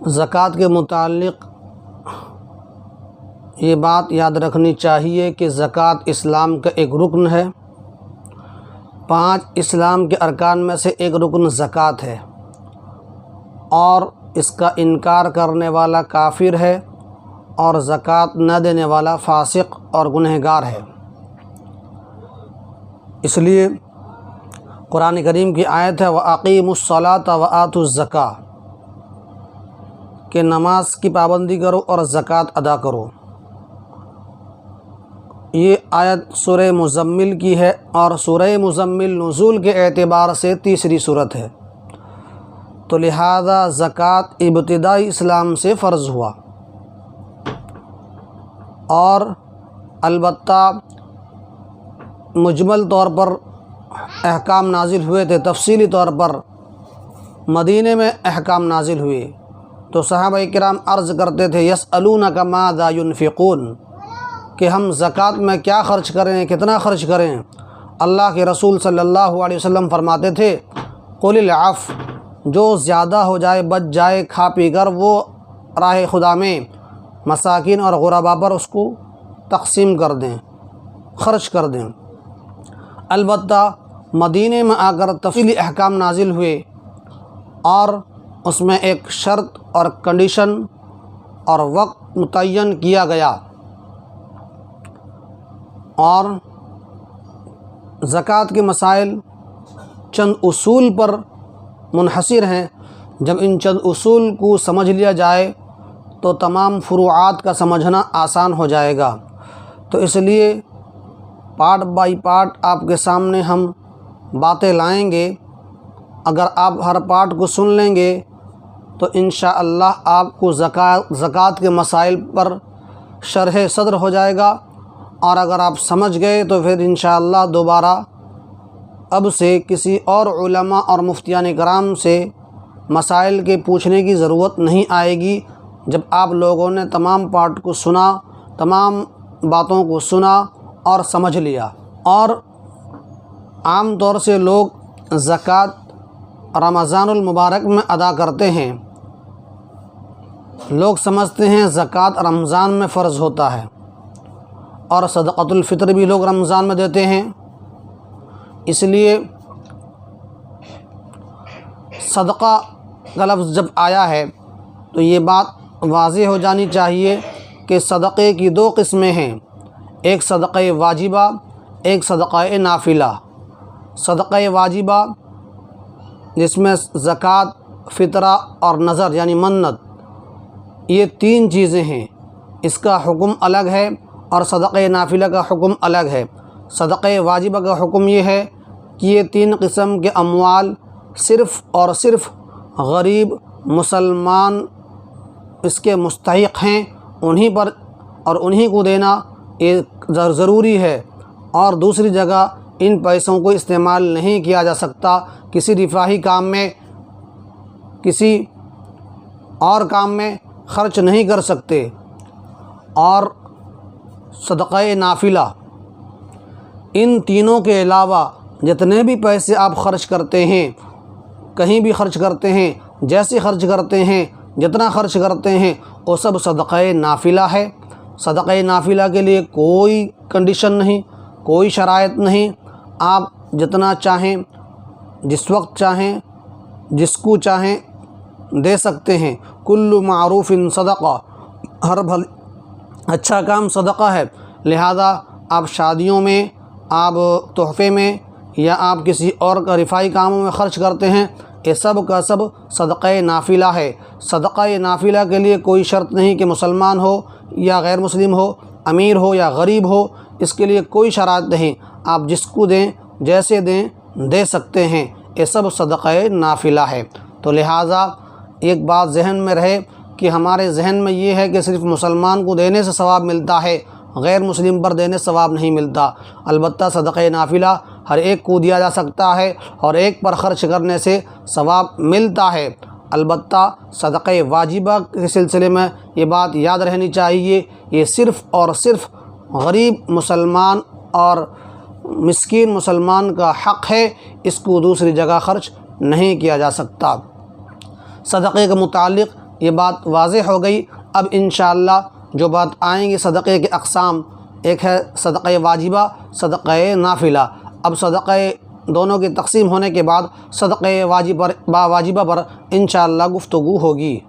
زکوٰۃ کے متعلق یہ بات یاد رکھنی چاہیے کہ زکوٰۃ اسلام کا ایک رکن ہے۔ 5 اسلام کے ارکان میں سے ایک رکن زکوٰۃ ہے، اور اس کا انکار کرنے والا کافر ہے، اور زکوٰۃ نہ دینے والا فاسق اور گنہگار ہے۔ اس لیے قرآن کریم کی آیت ہے وَأَقِیمُوا الصَّلَاةَ وَآتُوا الزَّکَاةَ کہ نماز کی پابندی کرو اور زکوٰۃ ادا کرو۔ یہ آیت سورہ مزمل کی ہے، اور سورہ مزمل نزول کے اعتبار سے تیسری سورت ہے، تو لہذا زکوٰۃ ابتدائی اسلام سے فرض ہوا، اور البتہ مجمل طور پر احکام نازل ہوئے تھے، تفصیلی طور پر مدینے میں احکام نازل ہوئے۔ تو صحابہ کرام عرض کرتے تھے یسألونک ماذا ینفقون کہ ہم زکوٰۃ میں کیا خرچ کریں، کتنا خرچ کریں۔ اللہ کے رسول صلی اللہ علیہ وسلم فرماتے تھے قل العفو، جو زیادہ ہو جائے بچ جائے کھا پی کر وہ راہ خدا میں مساکین اور غرباء پر اس کو تقسیم کر دیں، خرچ کر دیں۔ البتہ مدینے میں آ کر تفصیلی احکام نازل ہوئے، اور اس میں ایک شرط اور کنڈیشن اور وقت متعین کیا گیا، اور زکوٰۃ کے مسائل چند اصول پر منحصر ہیں۔ جب ان چند اصول کو سمجھ لیا جائے تو تمام فروعات کا سمجھنا آسان ہو جائے گا۔ تو اس لیے پارٹ بائی پارٹ آپ کے سامنے ہم باتیں لائیں گے۔ اگر آپ ہر پارٹ کو سن لیں گے تو انشاءاللہ آپ کو زکوٰۃ کے مسائل پر شرح صدر ہو جائے گا، اور اگر آپ سمجھ گئے تو پھر انشاءاللہ دوبارہ اب سے کسی اور علماء اور مفتیان کرام سے مسائل کے پوچھنے کی ضرورت نہیں آئے گی۔ جب آپ لوگوں نے تمام پارٹ کو سنا، تمام باتوں کو سنا اور سمجھ لیا۔ اور عام طور سے لوگ زکوٰۃ رمضان المبارک میں ادا کرتے ہیں، لوگ سمجھتے ہیں زکوٰۃ رمضان میں فرض ہوتا ہے، اور صدقۃ الفطر بھی لوگ رمضان میں دیتے ہیں۔ اس لیے صدقہ کا لفظ جب آیا ہے تو یہ بات واضح ہو جانی چاہیے کہ صدقے کی 2 قسمیں ہیں، ایک صدقہ واجبہ، ایک صدقہ نافلہ۔ صدقہ واجبہ جس میں زکوٰۃ، فطرہ اور نذر یعنی منت، یہ 3 چیزیں ہیں، اس کا حکم الگ ہے، اور صدقہ نافلہ کا حکم الگ ہے۔ صدقہ واجبہ کا حکم یہ ہے کہ یہ 3 قسم کے اموال صرف اور صرف غریب مسلمان اس کے مستحق ہیں، انہی پر اور انہی کو دینا یہ ضروری ہے، اور دوسری جگہ ان پیسوں کو استعمال نہیں کیا جا سکتا، کسی رفاہی کام میں، کسی اور کام میں خرچ نہیں کر سکتے۔ اور صدقہ نافلہ، ان تینوں کے علاوہ جتنے بھی پیسے آپ خرچ کرتے ہیں، کہیں بھی خرچ کرتے ہیں، جیسے خرچ کرتے ہیں، جتنا خرچ کرتے ہیں، وہ سب صدقہ نافلہ ہے۔ صدقہ نافلہ کے لیے کوئی کنڈیشن نہیں، کوئی شرائط نہیں، آپ جتنا چاہیں، جس وقت چاہیں، جس کو چاہیں دے سکتے ہیں۔ کل معروف صدقہ، ہر اچھا کام صدقہ ہے، لہذا آپ شادیوں میں، آپ تحفے میں، یا آپ کسی اور کا رفاہی کاموں میں خرچ کرتے ہیں، یہ سب کا سب صدقہ نافلہ ہے۔ صدقہ نافلہ کے لیے کوئی شرط نہیں کہ مسلمان ہو یا غیر مسلم ہو، امیر ہو یا غریب ہو، اس کے لیے کوئی شرائط نہیں، آپ جس کو دیں، جیسے دیں، دے سکتے ہیں، یہ سب صدقہ نافلہ ہے۔ تو لہٰذا ایک بات ذہن میں رہے کہ ہمارے ذہن میں یہ ہے کہ صرف مسلمان کو دینے سے ثواب ملتا ہے، غیر مسلم پر دینے سے ثواب نہیں ملتا۔ البتہ صدقہ نافلہ ہر ایک کو دیا جا سکتا ہے، اور ایک پر خرچ کرنے سے ثواب ملتا ہے۔ البتہ صدقہ واجبہ کے سلسلے میں یہ بات یاد رہنی چاہیے، یہ صرف اور صرف غریب مسلمان اور مسکین مسلمان کا حق ہے، اس کو دوسری جگہ خرچ نہیں کیا جا سکتا۔ صدقے کے متعلق یہ بات واضح ہو گئی۔ اب انشاءاللہ جو بات آئیں گی صدقے کے اقسام، ایک ہے صدقہ واجبہ، صدقہ نافلہ۔ اب صدقہ دونوں کی تقسیم ہونے کے بعد صدقہ واجبہ پر انشاءاللہ گفتگو ہوگی۔